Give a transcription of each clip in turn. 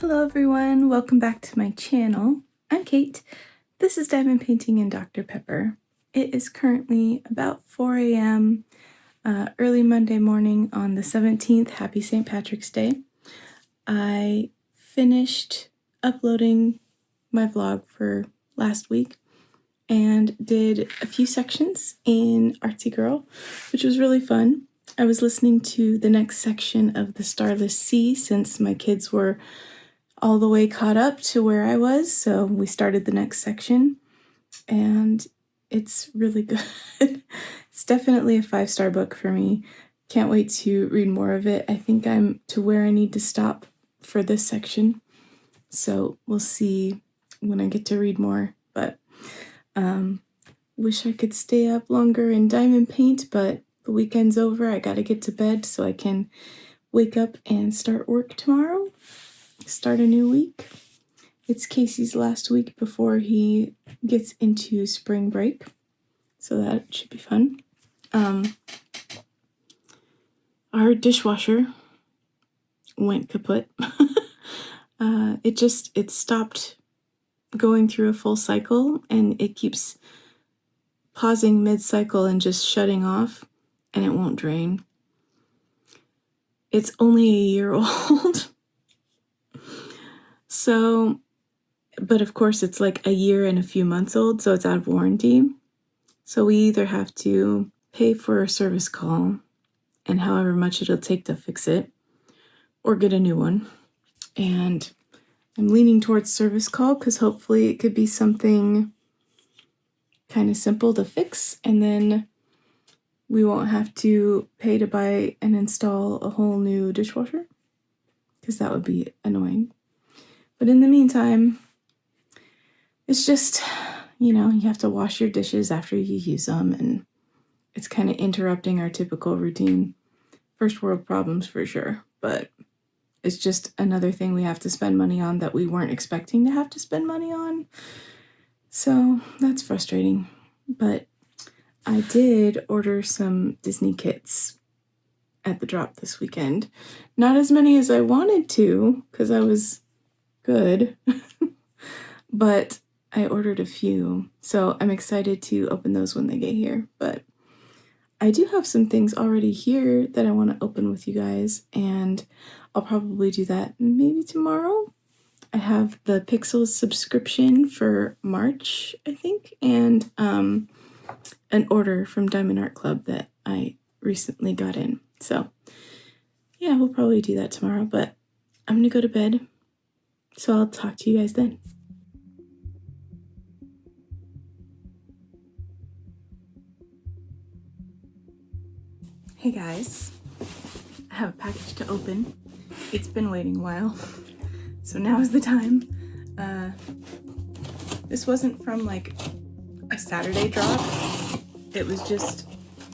Hello everyone, welcome back to my channel. I'm Kate. This is Diamond Painting and Dr. Pepper. It is currently about 4 a.m. Early Monday morning on the 17th. Happy St. Patrick's Day. I finished uploading my vlog for last week and did a few sections in Artsy Girl, which was really fun. I was listening to the next section of the Starless Sea since my kids were all the way caught up to where I was, so we started the next section, and it's really good. It's definitely a 5-star book for me. Can't wait to read more of it. I think I'm to where I need to stop for this section, so we'll see when I get to read more, but wish I could stay up longer and diamond paint, but the weekend's over. I gotta get to bed so I can wake up and start work tomorrow. Start a new week. It's Casey's last week before he gets into spring break, so that should be fun. Our dishwasher went kaput. It stopped going through a full cycle, and it keeps pausing mid-cycle and just shutting off, and it won't drain. It's only a year old. So, but of course it's like a year and a few months old, so it's out of warranty. So we either have to pay for a service call and however much it'll take to fix it, or get a new one. And I'm leaning towards service call because hopefully it could be something kind of simple to fix, and then we won't have to pay to buy and install a whole new dishwasher, because that would be annoying. But in the meantime, it's just, you have to wash your dishes after you use them, and it's kind of interrupting our typical routine. First world problems for sure, but it's just another thing we have to spend money on that we weren't expecting to have to spend money on. So that's frustrating. But I did order some Disney kits at the drop this weekend. Not as many as I wanted to, because I was good, but I ordered a few, so I'm excited to open those when they get here. But I do have some things already here that I want to open with you guys, and I'll probably do that maybe tomorrow. I have the Pixels subscription for March, I think, and an order from Diamond Art Club that I recently got in. So yeah, we'll probably do that tomorrow, but I'm gonna go to bed. So I'll talk to you guys then. Hey guys, I have a package to open. It's been waiting a while, so now is the time. This wasn't from like a Saturday drop. It was just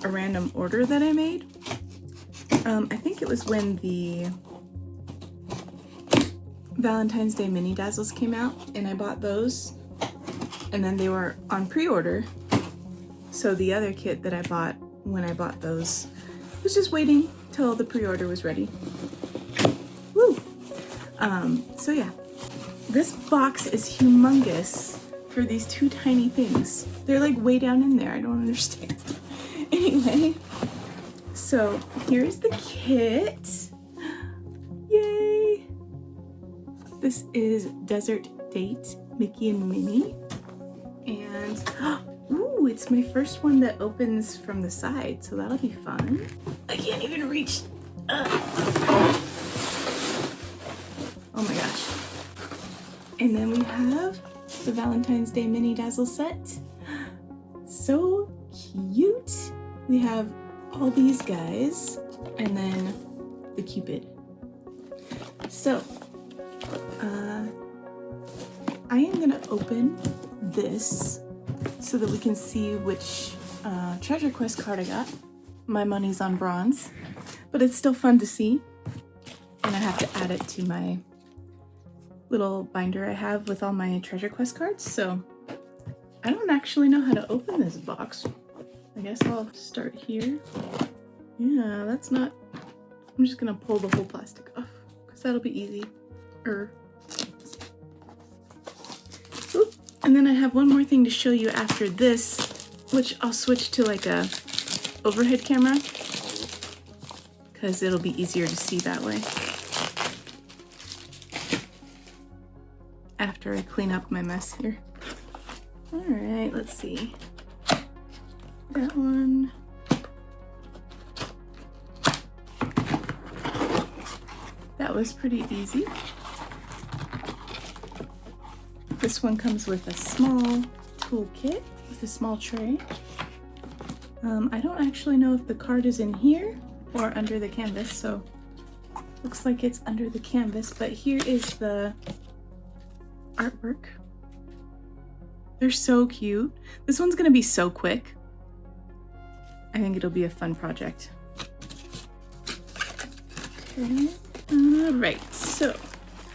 a random order that I made. I think it was when the Valentine's Day mini dazzles came out, and I bought those, and then they were on pre-order, so the other kit that I bought when I bought those was just waiting till the pre-order was ready. Woo! So yeah, this box is humongous for these two tiny things. They're like way down in there. I don't understand. Anyway, so here's the kit. Yay! This is Desert Date Mickey and Minnie, and ooh, it's my first one that opens from the side, so that'll be fun. I can't even reach. Oh my gosh. And then we have the Valentine's Day mini dazzle set. So cute. We have all these guys, and then the Cupid. So I am gonna open this so that we can see which treasure quest card I got. My money's on bronze, but it's still fun to see. And I have to add it to my little binder I have with all my treasure quest cards. So I don't actually know how to open this box. I guess I'll start here. Yeah, that's not, I'm just gonna pull the whole plastic off because that'll be easy. And then I have one more thing to show you after this, which I'll switch to like a overhead camera because it'll be easier to see that way. After I clean up my mess here. All right, let's see. That one. That was pretty easy. This one comes with a small toolkit with a small tray. I don't actually know if the card is in here or under the canvas, so looks like it's under the canvas, but here is the artwork. They're so cute. This one's gonna be so quick. I think it'll be a fun project. Okay, all right, so,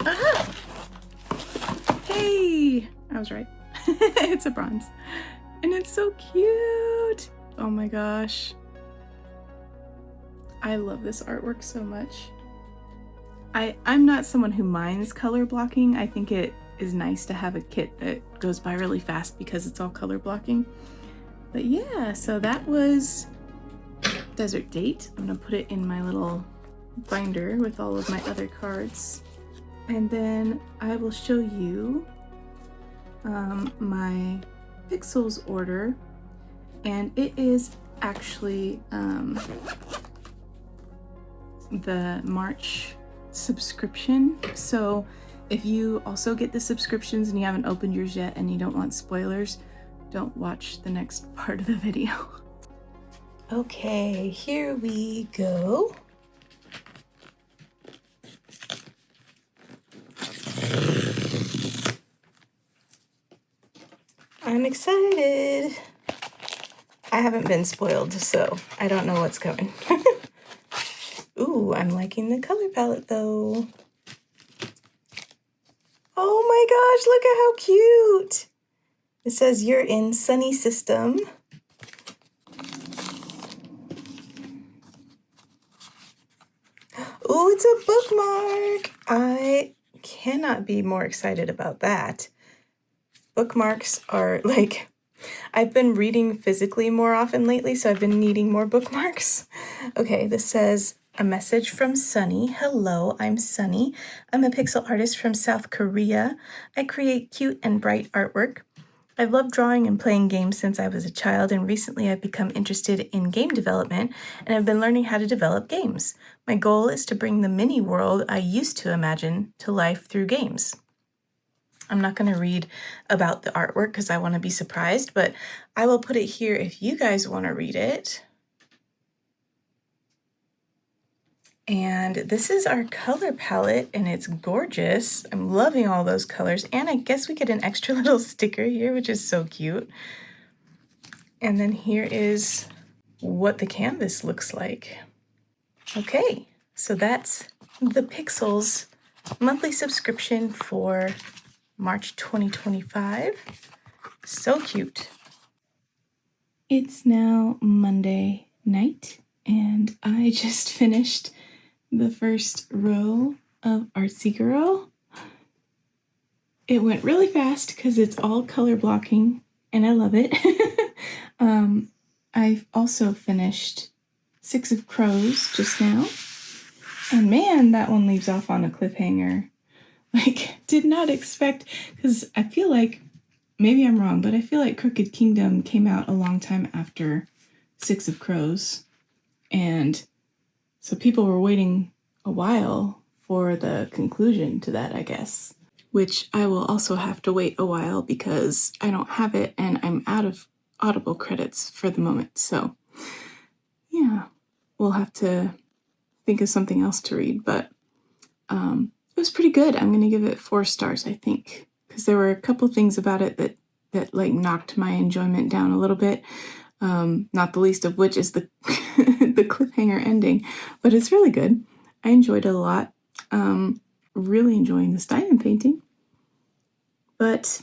aha! Hey, I was right. It's a bronze, and it's so cute. Oh my gosh. I love this artwork so much. I'm not someone who minds color blocking. I think it is nice to have a kit that goes by really fast because it's all color blocking. But yeah, so that was Desert Date. I'm gonna put it in my little binder with all of my other cards. And then I will show you my Pixels order. And it is actually the March subscription. So if you also get the subscriptions and you haven't opened yours yet and you don't want spoilers, don't watch the next part of the video. Okay, here we go. I'm excited. I haven't been spoiled, so I don't know what's coming. Ooh, I'm liking the color palette though. Oh my gosh, look at how cute. It says you're in Sunny System. Ooh, it's a bookmark. I cannot be more excited about that. Bookmarks are like, I've been reading physically more often lately, so I've been needing more bookmarks. Okay, this says, a message from Sunny. Hello, I'm Sunny. I'm a pixel artist from South Korea. I create cute and bright artwork. I've loved drawing and playing games since I was a child, and recently I've become interested in game development, and I've been learning how to develop games. My goal is to bring the mini world I used to imagine to life through games. I'm not going to read about the artwork because I want to be surprised, but I will put it here if you guys want to read it. And this is our color palette, and it's gorgeous. I'm loving all those colors, and I guess we get an extra little sticker here, which is so cute. And then here is what the canvas looks like. Okay, so that's the Pixels monthly subscription for March 2025. So cute. It's now Monday night, and I just finished the first row of Artsy Girl. It went really fast because it's all color blocking, and I love it. I've also finished 6 of Crows just now, and man, that one leaves off on a cliffhanger. Like, did not expect, because I feel like, maybe I'm wrong, but I feel like Crooked Kingdom came out a long time after 6 of Crows, and so people were waiting a while for the conclusion to that, I guess. Which I will also have to wait a while because I don't have it and I'm out of Audible credits for the moment. So yeah, we'll have to think of something else to read, but it was pretty good. I'm going to give it 4 stars, I think, because there were a couple things about it that like knocked my enjoyment down a little bit. Not the least of which is the the cliffhanger ending, but it's really good. I enjoyed it a lot. Really enjoying this diamond painting. But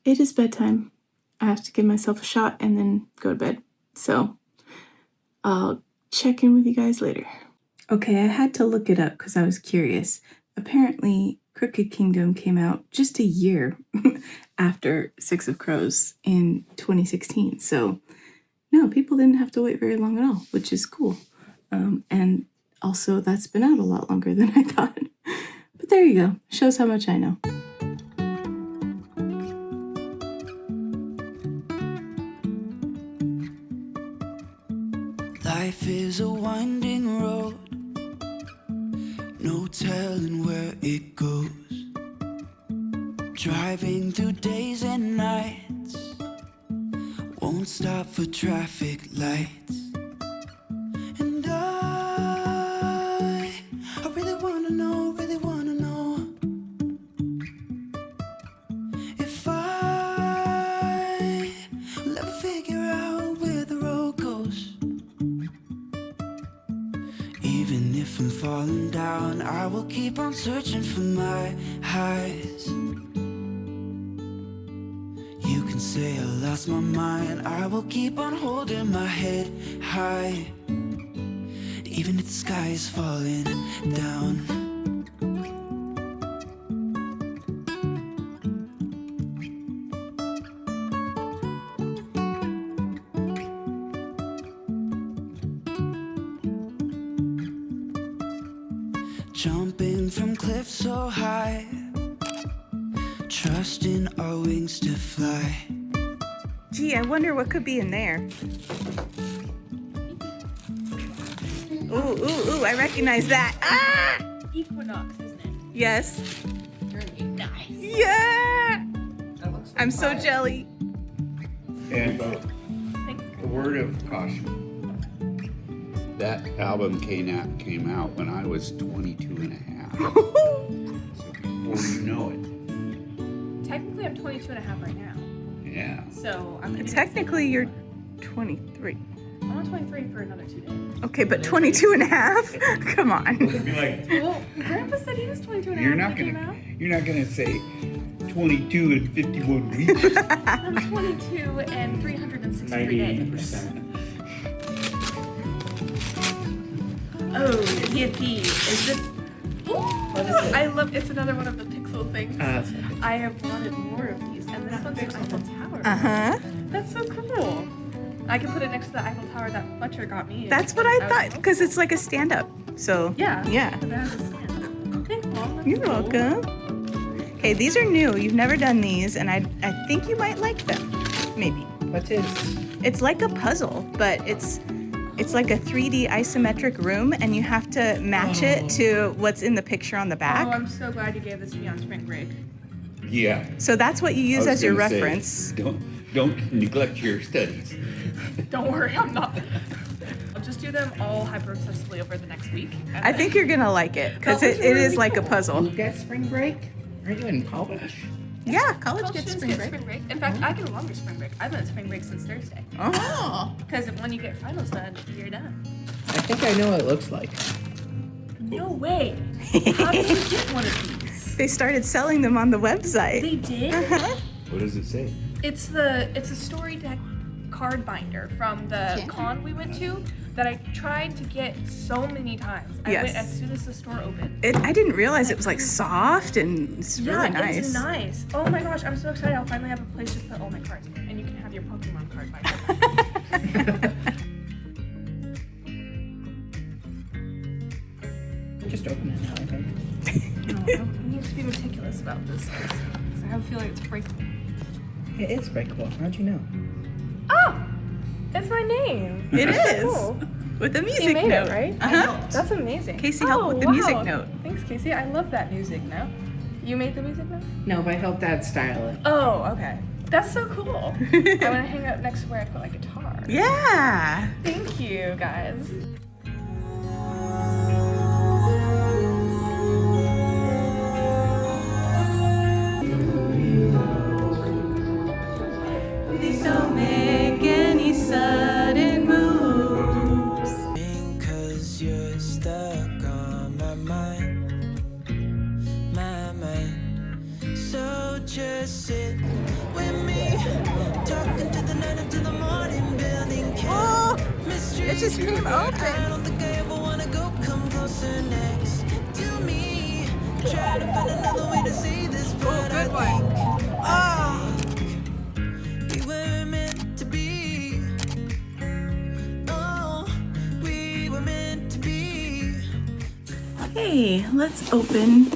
it is bedtime. I have to give myself a shot and then go to bed. So I'll check in with you guys later. Okay, I had to look it up because I was curious. Apparently, Crooked Kingdom came out just a year after Six of Crows in 2016. So, no, people didn't have to wait very long at all, which is cool. And also, that's been out a lot longer than I thought. But there you go. Shows how much I know. Life is a winding road, no telling where it goes. Driving through days and nights, won't stop for traffic lights. And I really wanna know if I will ever figure out where the road goes. Even if I'm falling down, I will keep on searching for my highs. You can say I lost my mind, I will keep on holding my head high. Even if the sky is falling down. Jumping from cliffs so high, trusting our wings to fly. Gee, I wonder what could be in there. Ooh, I recognize that. Ah! Equinox, isn't it? Yes. Really nice. Yeah! I'm so jelly. And Thanks, a word of caution. That album came out when I was 22 and a half. So before you know it. Technically, I'm 22 and a half right now. Yeah. So I'm Technically, you're 23. I'm on 23 for another 2 days. Okay, but 22 and a half? Come on. It'd be like, Well, Grandpa said he was 22 and a half. you're not gonna say 22 and 51 weeks. I'm 22 and 363 days. Oh, yippee. Is this... What is it? I love... It's another one of the pixel things. That's I have wanted more of these. And this one's an Eiffel Tower. Uh-huh. That's so cool. I can put it next to the Eiffel Tower that Fletcher got me. That's what I thought, because it's like a stand-up. So, Yeah. yeah. Because it has a stand. Thanks, Mom. That's You're cool. welcome. Okay, these are new. You've never done these, and I think you might like them. Maybe. What is? It's like a puzzle, but it's like a 3D isometric room, and you have to match it to what's in the picture on the back. Oh, I'm so glad you gave this to me on spring break. Yeah. So that's what you use I as was your gonna say, reference. Don't neglect your studies. Don't worry, I'm not. I'll just do them all hyper-obsessively over the next week. and I then- think you're gonna like it, because That was it is really like a cool. puzzle. You get spring break? Are you in college? Yeah, college College gets students spring get break. spring break. In fact, I get a longer spring break. I've been at spring break since Thursday. Oh. Because when you get finals done, you're done. I think I know what it looks like. No way. How did you get one of these? They started selling them on the website. They did? Uh-huh. What does it say? It's a story deck card binder from the con we went to that I tried to get so many times. I Yes. went as soon as the store opened. I didn't realize it was like soft and it's Yeah, really nice. it's nice. Oh my gosh, I'm so excited. I'll finally have a place to put all my cards. And you can have your Pokemon card binder. Just open it now, I think. No, I need to be meticulous about this because I have a feeling it's breakable. It is breakable. How'd you know? Oh! It's my name. It That's so is. cool. With a music You made note. it, right? Uh-huh. That's amazing. Casey helped with the wow. music note. Thanks, Casey. I love that music note. You made the music note? No, but I helped Dad style it. Oh, okay. That's so cool. I want to hang up next to where I put my guitar. Yeah. Thank you, guys. Please don't make any sudden moves. Cause you're stuck on my mind. So just sit with me, talking to the night until the morning, building Oh, chemistry. it just came I open. don't think I ever wanna go, come closer next to me. trying to find another way to say this, but Good one. we were meant to be. Oh, we were meant to be. Hey, let's open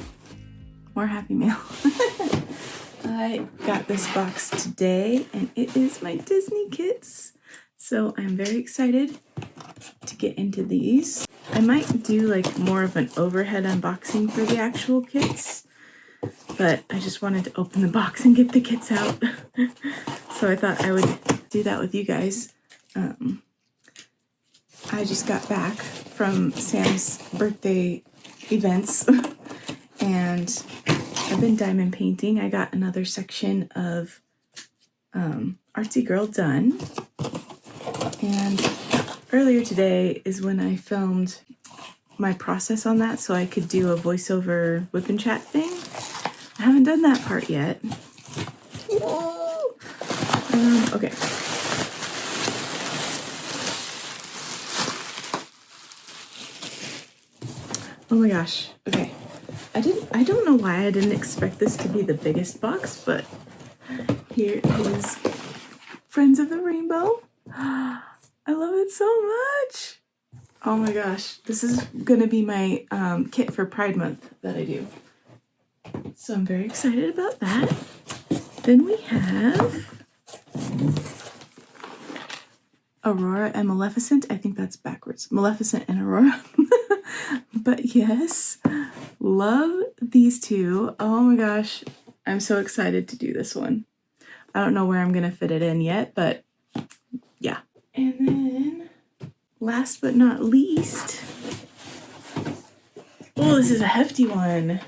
more Happy Mail. I got this box today and it is my Disney kits. So I'm very excited to get into these. I might do like more of an overhead unboxing for the actual kits, but I just wanted to open the box and get the kits out. So I thought I would do that with you guys. I just got back from Sam's birthday events and I've been diamond painting. I got another section of Artsy Girl done. And earlier today is when I filmed my process on that so I could do a voiceover whip and chat thing. I haven't done that part yet. Whoa! Okay. Oh my gosh. Okay. I don't know why I didn't expect this to be the biggest box, but here is Friends of the Rainbow. I love it so much. Oh my gosh. This is gonna be my kit for Pride Month that I do. So I'm very excited about that. Then we have Aurora and Maleficent. I think that's backwards. Maleficent and Aurora. But yes, love these two. Oh my gosh. I'm so excited to do this one. I don't know where I'm going to fit it in yet, but yeah. And then last but not least, oh, this is a hefty one.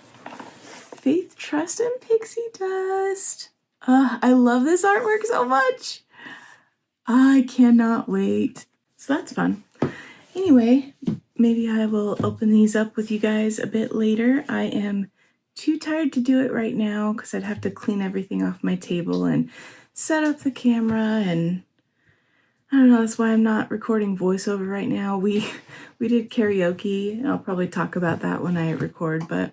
Faith, Trust, and Pixie Dust. I love this artwork so much. I cannot wait. So that's fun. Anyway, maybe I will open these up with you guys a bit later. I am too tired to do it right now because I'd have to clean everything off my table and set up the camera, and I don't know, that's why I'm not recording voiceover right now. We did karaoke, and I'll probably talk about that when I record, but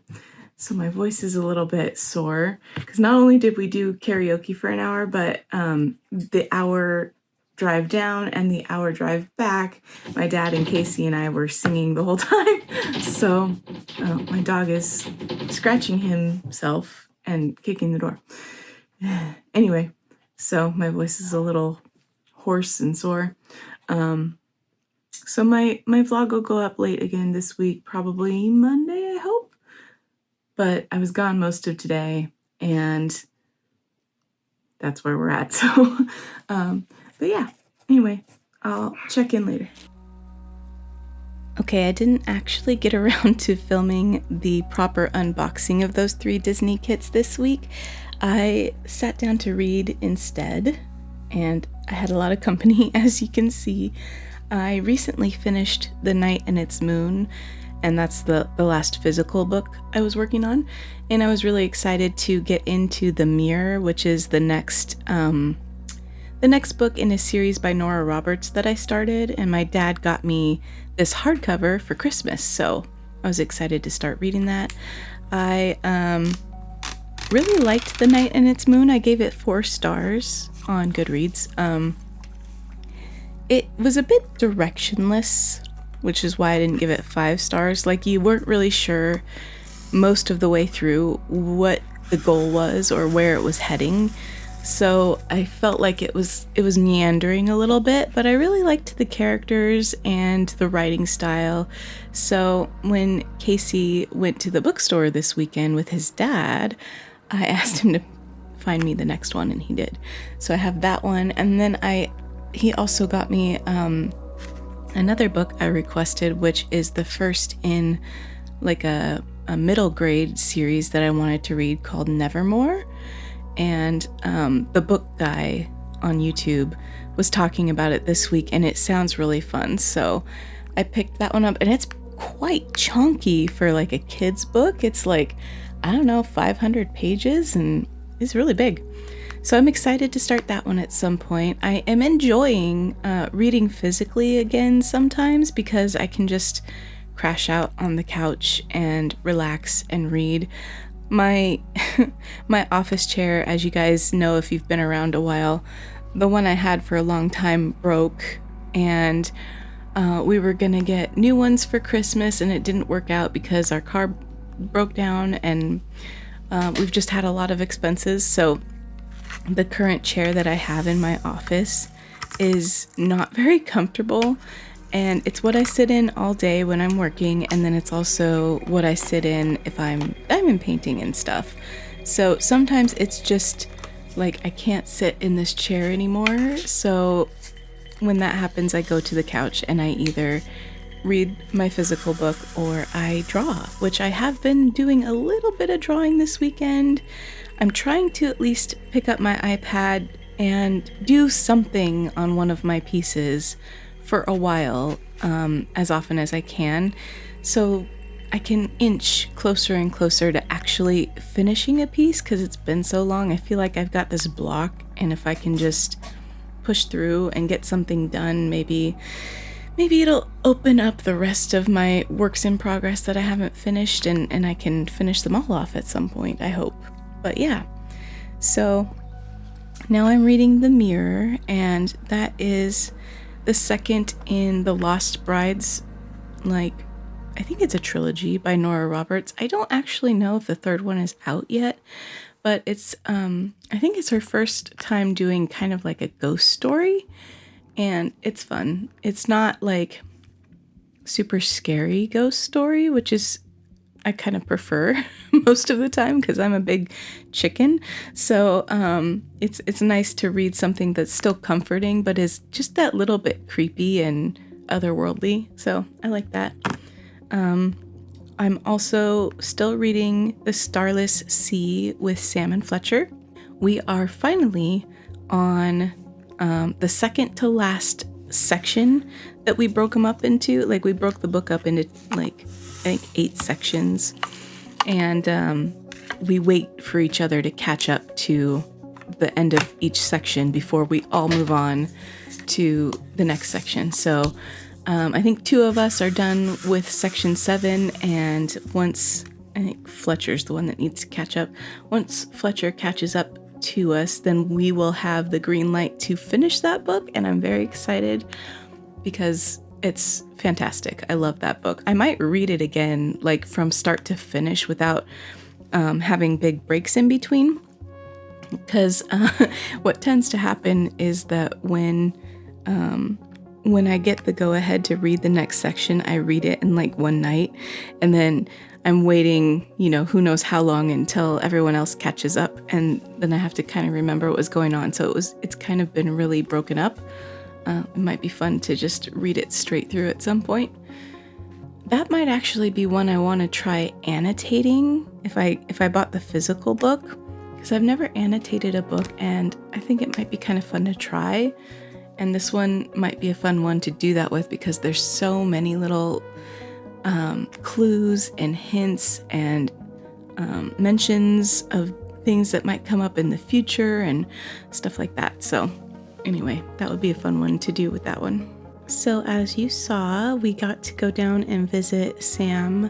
so my voice is a little bit sore because not only did we do karaoke for an hour, but the hour drive down and the hour drive back, my dad and Casey and I were singing the whole time. So my dog is scratching himself and kicking the door. Anyway, so my voice is a little hoarse and sore. So my vlog will go up late again this week, probably Monday, I hope. But I was gone most of today, and that's where we're at. So, but yeah, anyway, I'll check in later. Okay, I didn't actually get around to filming the proper unboxing of those 3 Disney kits this week. I sat down to read instead, and I had a lot of company, as you can see. I recently finished The Night and Its Moon, and that's the last physical book I was working on, and I was really excited to get into The Mirror, which is the next book in a series by Nora Roberts that I started, and my dad got me this hardcover for Christmas, so I was excited to start reading that. I really liked The Night and Its Moon. I gave it 4 stars on Goodreads. It was a bit directionless, which is why I didn't give it 5 stars. Like, you weren't really sure most of the way through what the goal was or where it was heading. So I felt like it was meandering a little bit, but I really liked the characters and the writing style. So when Casey went to the bookstore this weekend with his dad, I asked him to find me the next one, and he did. So I have that one, and then he also got me another book I requested, which is the first in like a middle grade series that I wanted to read called Nevermore. And the book guy on YouTube was talking about it this week, and it sounds really fun. So I picked that one up, and it's quite chunky for like a kid's book. It's like, I don't know, 500 pages, and it's really big. So I'm excited to start that one at some point. I am enjoying reading physically again sometimes because I can just crash out on the couch and relax and read. My my office chair, as you guys know if you've been around a while, the one I had for a long time broke, and we were gonna get new ones for Christmas, and it didn't work out because our car broke down, and we've just had a lot of expenses. So the current chair that I have in my office is not very comfortable, and it's what I sit in all day when I'm working, and then it's also what I sit in if I'm diamond painting and stuff. So sometimes it's just like I can't sit in this chair anymore. So when that happens, I go to the couch and I either read my physical book or I draw, which I have been doing a little bit of drawing this weekend. I'm trying to at least pick up my iPad and do something on one of my pieces for a while, as often as I can, so I can inch closer and closer to actually finishing a piece, because it's been so long. I feel like I've got this block, and if I can just push through and get something done, maybe it'll open up the rest of my works in progress that I haven't finished, and I can finish them all off at some point, I hope. But yeah, so now I'm reading The Mirror, and that is the second in the Lost Brides, I think it's a trilogy by Nora Roberts. I don't actually know if the third one is out yet, but it's I think it's her first time doing kind of like a ghost story, and it's fun. It's not like super scary ghost story, which is I kind of prefer most of the time because I'm a big chicken. So it's nice to read something that's still comforting, but is just that little bit creepy and otherworldly. So I like that. I'm also still reading The Starless Sea with Sam and Fletcher. We are finally on the second to last section that we broke them up into. Like, we broke the book up into I think 8 sections, and we wait for each other to catch up to the end of each section before we all move on to the next section. So I think 2 of us are done with section 7, and once, I think Fletcher's the one that needs to catch up. Once Fletcher catches up to us, then we will have the green light to finish that book, and I'm very excited because it's fantastic. I love that book. I might read it again, like from start to finish, without having big breaks in between. Because what tends to happen is that when I get the go ahead to read the next section, I read it in like one night, and then I'm waiting, who knows how long until everyone else catches up, and then I have to kind of remember what was going on. So it's kind of been really broken up. It might be fun to just read it straight through at some point. That might actually be one I want to try annotating if I bought the physical book, because I've never annotated a book, and I think it might be kind of fun to try. And this one might be a fun one to do that with, because there's so many little clues and hints and mentions of things that might come up in the future and stuff like that. So anyway, that would be a fun one to do with that one. So as you saw, we got to go down and visit Sam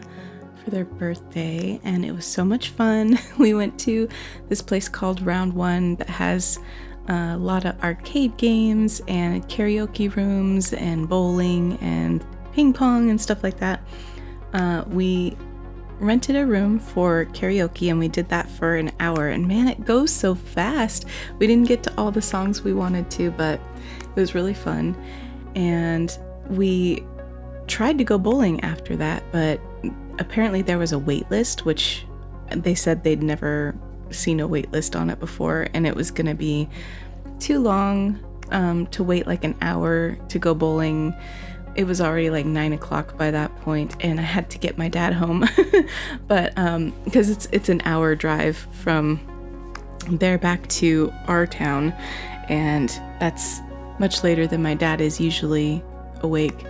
for their birthday, and it was so much fun. We went to this place called Round One that has a lot of arcade games and karaoke rooms and bowling and ping pong and stuff like that. We rented a room for karaoke, and we did that for an hour, and man, it goes so fast. We didn't get to all the songs we wanted to, but it was really fun. And we tried to go bowling after that, but apparently there was a wait list, which they said they'd never seen a wait list on it before, and it was going to be too long to wait like an hour to go bowling. It was already like 9 o'clock by that point, and I had to get my dad home. But because it's an hour drive from there back to our town, and that's much later than my dad is usually awake.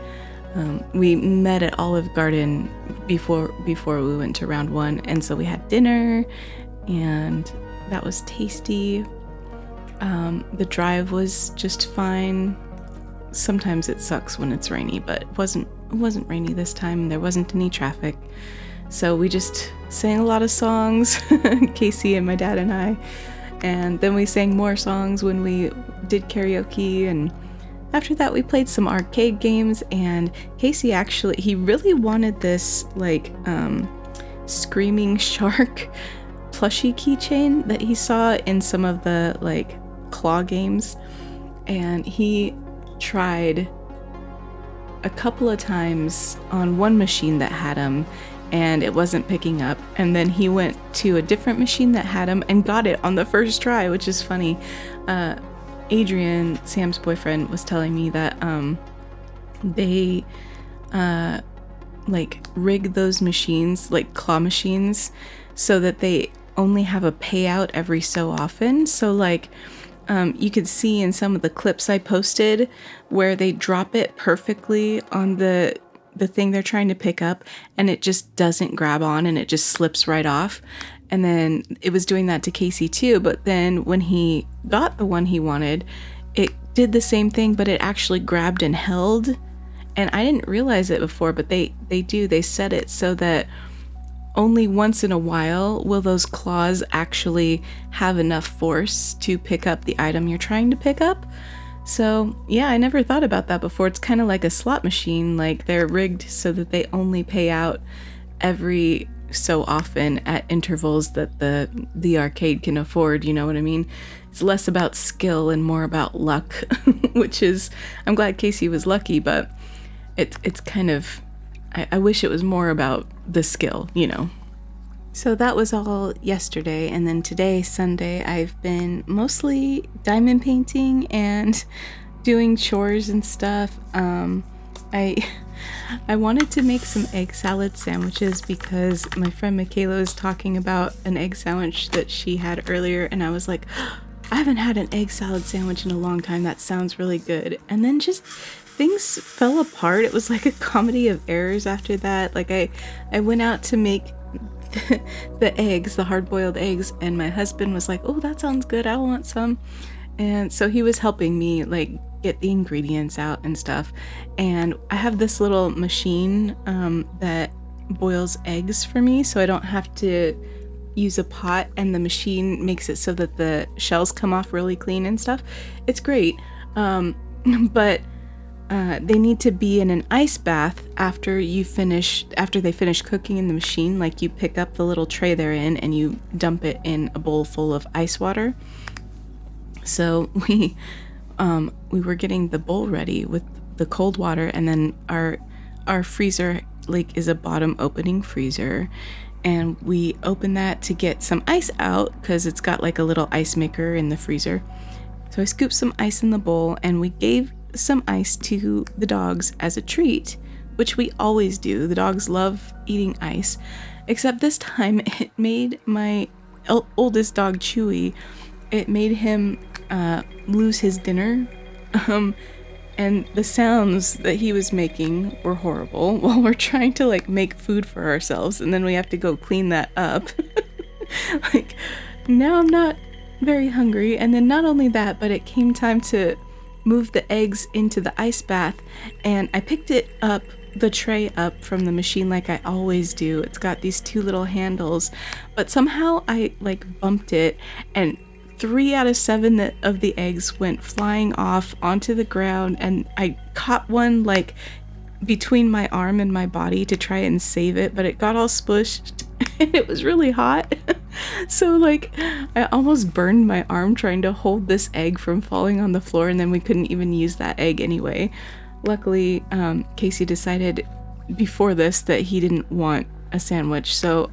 We met at Olive Garden before we went to Round One, and so we had dinner, and that was tasty. The drive was just fine. sometimes it sucks when it's rainy, but it wasn't rainy this time. There wasn't any traffic. So we just sang a lot of songs, Casey and my dad and I. And then we sang more songs when we did karaoke, and after that we played some arcade games. And Casey he really wanted this like screaming shark plushie keychain that he saw in some of the like claw games, and he tried a couple of times on one machine that had him and it wasn't picking up, and then he went to a different machine that had him and got it on the first try, which is funny. Adrian, Sam's boyfriend, was telling me that they like rig those machines, like claw machines, so that they only have a payout every so often. So like you could see in some of the clips I posted where they drop it perfectly on the thing they're trying to pick up, and it just doesn't grab on and it just slips right off. And then it was doing that to Casey too, but then when he got the one he wanted, it did the same thing, but it actually grabbed and held. And I didn't realize it before, but they set it so that only once in a while will those claws actually have enough force to pick up the item you're trying to pick up. So yeah, I never thought about that before. It's kind of like a slot machine, like they're rigged so that they only pay out every so often at intervals that the arcade can afford, you know what I mean? It's less about skill and more about luck, which is, I'm glad Casey was lucky, but it's kind of, I wish it was more about the skill, you know. So that was all yesterday, and then today, Sunday, I've been mostly diamond painting and doing chores and stuff. I wanted to make some egg salad sandwiches because my friend Michaela was talking about an egg sandwich that she had earlier, and I was like, I haven't had an egg salad sandwich in a long time. That sounds really good. And then just things fell apart. It was like a comedy of errors after that. Like I went out to make the eggs, the hard-boiled eggs, and my husband was like, oh, that sounds good, I want some. And so he was helping me like get the ingredients out and stuff. And I have this little machine that boils eggs for me, so I don't have to use a pot, and the machine makes it so that the shells come off really clean and stuff. It's great. But they need to be in an ice bath after they finish cooking in the machine. Like you pick up the little tray they're in and you dump it in a bowl full of ice water. So we were getting the bowl ready with the cold water, and then our freezer like is a bottom opening freezer, and we open that to get some ice out because it's got like a little ice maker in the freezer. So I scooped some ice in the bowl, and we gave some ice to the dogs as a treat, which we always do. The dogs love eating ice, except this time it made my oldest dog Chewy, it made him lose his dinner, and the sounds that he was making were horrible while we're trying to like make food for ourselves, and then we have to go clean that up. Like now I'm not very hungry, and then not only that, but it came time to move the eggs into the ice bath, and I picked the tray up from the machine like I always do. It's got these two little handles, but somehow I like bumped it, and 3 out of 7 of the eggs went flying off onto the ground, and I caught one like between my arm and my body to try and save it, but it got all spushed and it was really hot. So like I almost burned my arm trying to hold this egg from falling on the floor, and then we couldn't even use that egg anyway. Luckily, Casey decided before this that he didn't want a sandwich, so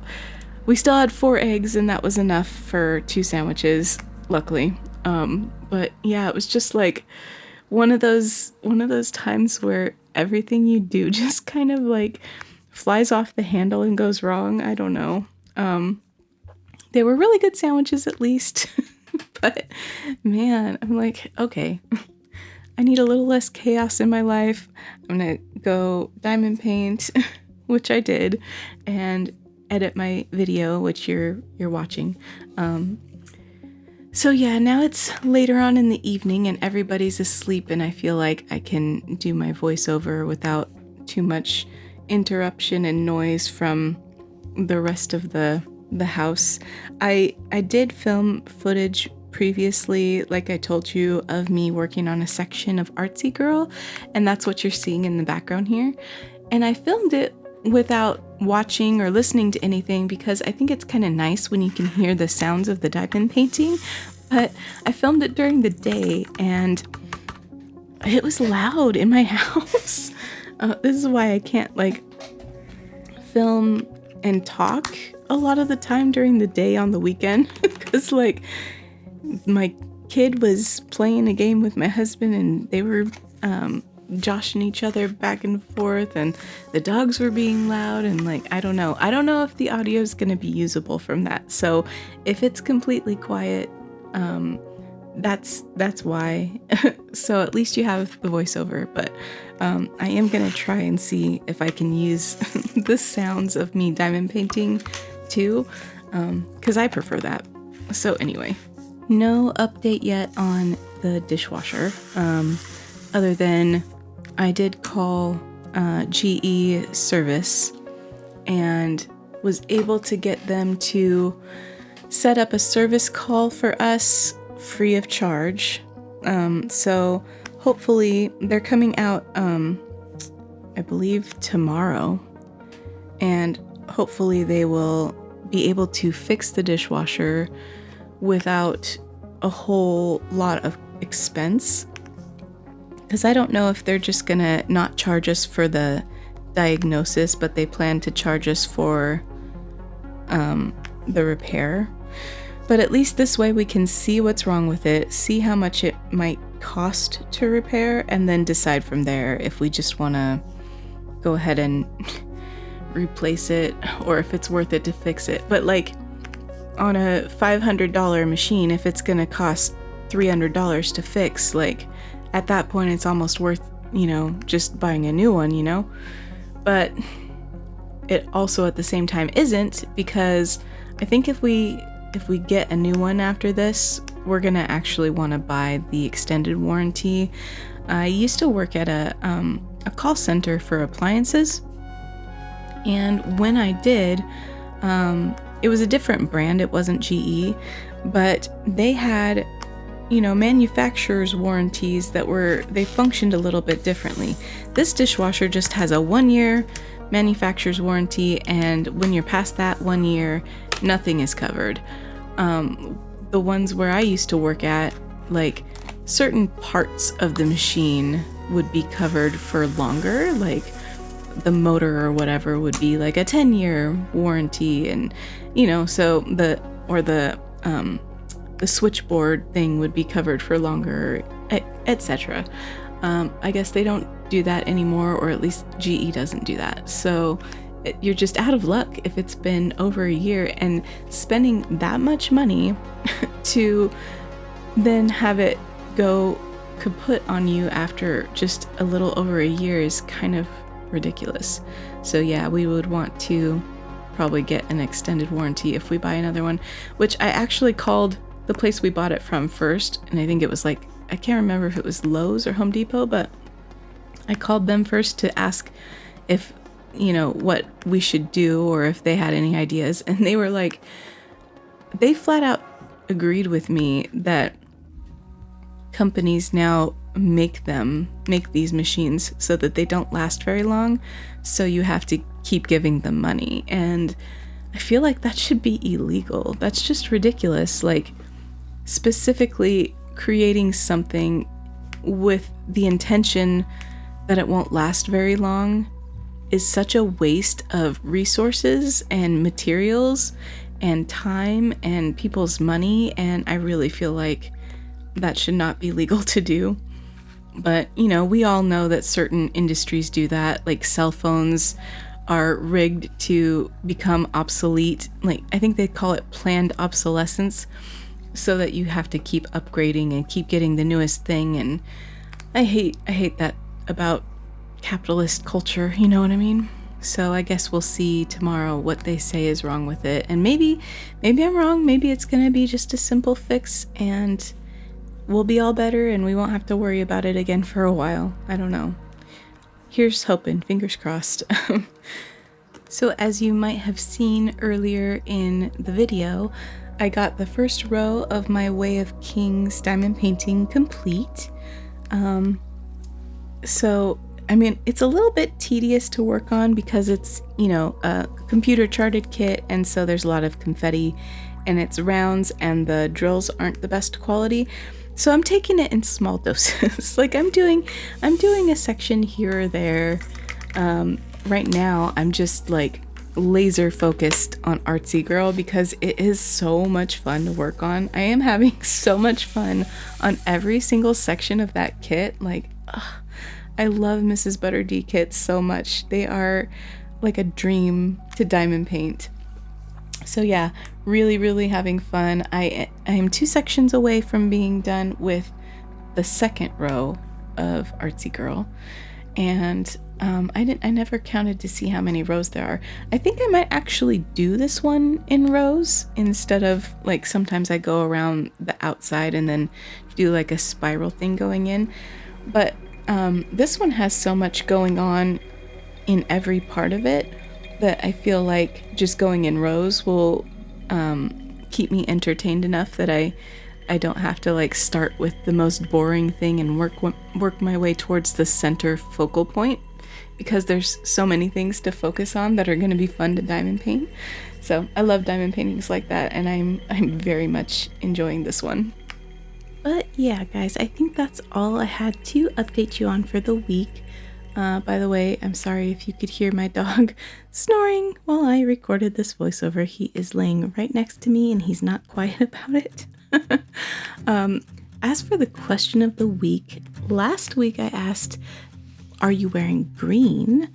we still had 4 eggs, and that was enough for 2 sandwiches, luckily. But yeah, it was just like one of those times where everything you do just kind of like flies off the handle and goes wrong. I don't know. They were really good sandwiches at least, but man, I'm like, okay, I need a little less chaos in my life. I'm gonna go diamond paint, which I did, and edit my video, which you're watching. So yeah, now it's later on in the evening and everybody's asleep, and I feel like I can do my voiceover without too much interruption and noise from the rest of the house. I did film footage previously, like I told you, of me working on a section of Artsy Girl, and that's what you're seeing in the background here. And I filmed it without watching or listening to anything because I think it's kind of nice when you can hear the sounds of the diamond painting. But I filmed it during the day and it was loud in my house. This is why I can't like film and talk a lot of the time during the day on the weekend because like my kid was playing a game with my husband and they were joshing each other back and forth, and the dogs were being loud, and like I don't know if the audio is going to be usable from that. So if it's completely quiet, that's why. So at least you have the voiceover, but I am going to try and see if I can use the sounds of me diamond painting too, because I prefer that. So anyway, no update yet on the dishwasher, other than I did call GE service and was able to get them to set up a service call for us free of charge. So hopefully they're coming out, I believe tomorrow, and hopefully they will be able to fix the dishwasher without a whole lot of expense. Because I don't know if they're just gonna not charge us for the diagnosis, but they plan to charge us for the repair. But at least this way we can see what's wrong with it, see how much it might cost to repair, and then decide from there if we just want to go ahead and replace it or if it's worth it to fix it. But like on a $500 machine, if it's gonna cost $300 to fix, like at that point it's almost worth, just buying a new one, But it also at the same time isn't, because I think if we get a new one after this, we're gonna actually want to buy the extended warranty. I used to work at a call center for appliances, and when I did, it was a different brand. It wasn't GE, but they had manufacturer's warranties they functioned a little bit differently. This dishwasher just has a 1-year manufacturer's warranty, and when you're past that 1 year, nothing is covered. The ones where I used to work at, like certain parts of the machine would be covered for longer, like the motor or whatever would be like a 10-year warranty, and so the switchboard thing would be covered for longer, etc. I guess they don't do that anymore, or at least GE doesn't do that. So you're just out of luck if it's been over a year, and spending that much money to then have it go kaput on you after just a little over a year is kind of ridiculous. So yeah, we would want to probably get an extended warranty if we buy another one, which I actually called the place we bought it from first, and I think it was like, I can't remember if it was Lowe's or Home Depot, but I called them first to ask if what we should do or if they had any ideas, and they were like, they flat out agreed with me that companies now make these machines so that they don't last very long, so you have to keep giving them money. And I feel like that should be illegal. That's just ridiculous. Like, specifically creating something with the intention that it won't last very long is such a waste of resources and materials and time and people's money, and I really feel like that should not be legal to do. But we all know that certain industries do that, like cell phones are rigged to become obsolete. Like, I think they call it planned obsolescence, so that you have to keep upgrading and keep getting the newest thing. And I hate that about capitalist culture, you know what I mean? So I guess we'll see tomorrow what they say is wrong with it. And maybe I'm wrong. Maybe it's going to be just a simple fix and we'll be all better and we won't have to worry about it again for a while. I don't know. Here's hoping, fingers crossed. So as you might have seen earlier in the video, I got the first row of my Way of Kings diamond painting complete. So, I mean, it's a little bit tedious to work on because it's, you know, a computer charted kit, and so there's a lot of confetti and it's rounds and the drills aren't the best quality. So I'm taking it in small doses. Like I'm doing a section here or there. Right now I'm just like laser focused on Artsy Girl because it is so much fun to work on. I am having so much fun on every single section of that kit. Like, I love Mrs. Butter D kits so much. They are like a dream to diamond paint. So yeah, really having fun. I am 2 sections away from being done with the second row of Artsy Girl. And I never counted to see how many rows there are. I think I might actually do this one in rows instead of like sometimes I go around the outside and then do like a spiral thing going in. But this one has so much going on in every part of it that I feel like just going in rows will keep me entertained enough that I don't have to like start with the most boring thing and work my way towards the center focal point, because there's so many things to focus on that are going to be fun to diamond paint. So I love diamond paintings like that, and I'm very much enjoying this one. But yeah, guys, I think that's all I had to update you on for the week. By the way, I'm sorry if you could hear my dog snoring while I recorded this voiceover. He is laying right next to me and he's not quiet about it. As for the question of the week, last week I asked, are you wearing green?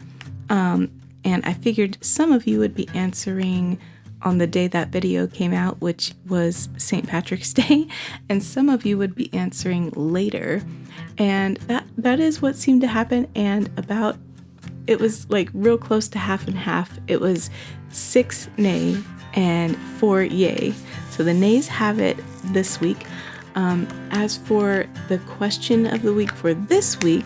And I figured some of you would be answering on the day that video came out, which was St. Patrick's Day, and some of you would be answering later. And that is what seemed to happen, and it was like real close to half and half. It was 6 nay and 4 yay. So the nays have it this week. As for the question of the week for this week,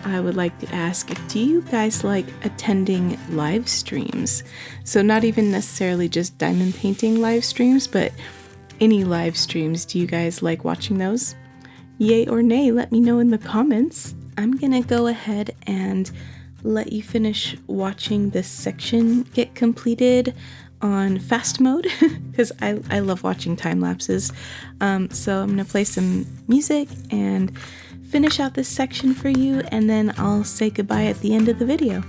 I would like to ask, do you guys like attending live streams? So not even necessarily just diamond painting live streams, but any live streams. Do you guys like watching those? Yay or nay, let me know in the comments. I'm gonna go ahead and let you finish watching this section get completed on fast mode because I love watching time lapses. So I'm gonna play some music and finish out this section for you, and then I'll say goodbye at the end of the video.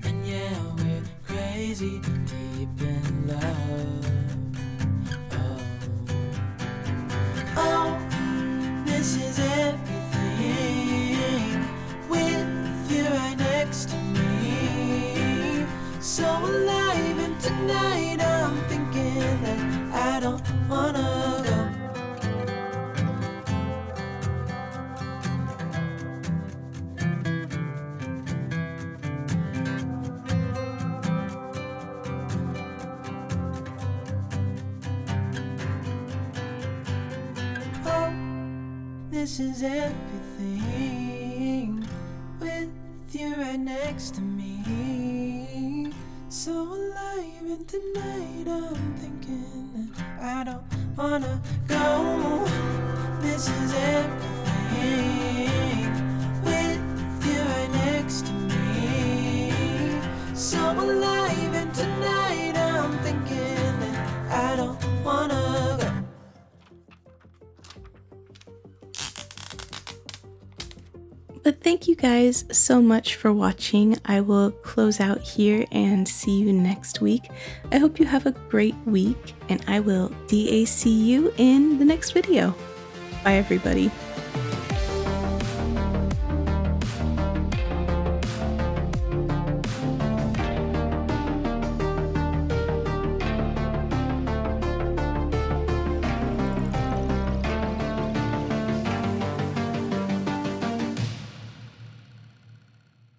And yeah, we're crazy, deep in love. Oh, this is everything with you right next to me. So alive, and tonight I'm thinking that I don't wanna go. Oh, this is everything with you right next to me. So alive, and tonight I'm thinking that I don't wanna go. This is everything with you right next to me. So alive, and tonight I'm thinking that I don't wanna go. But thank you guys so much for watching. I will close out here and see you next week. I hope you have a great week, and I will DAC you in the next video. Bye everybody.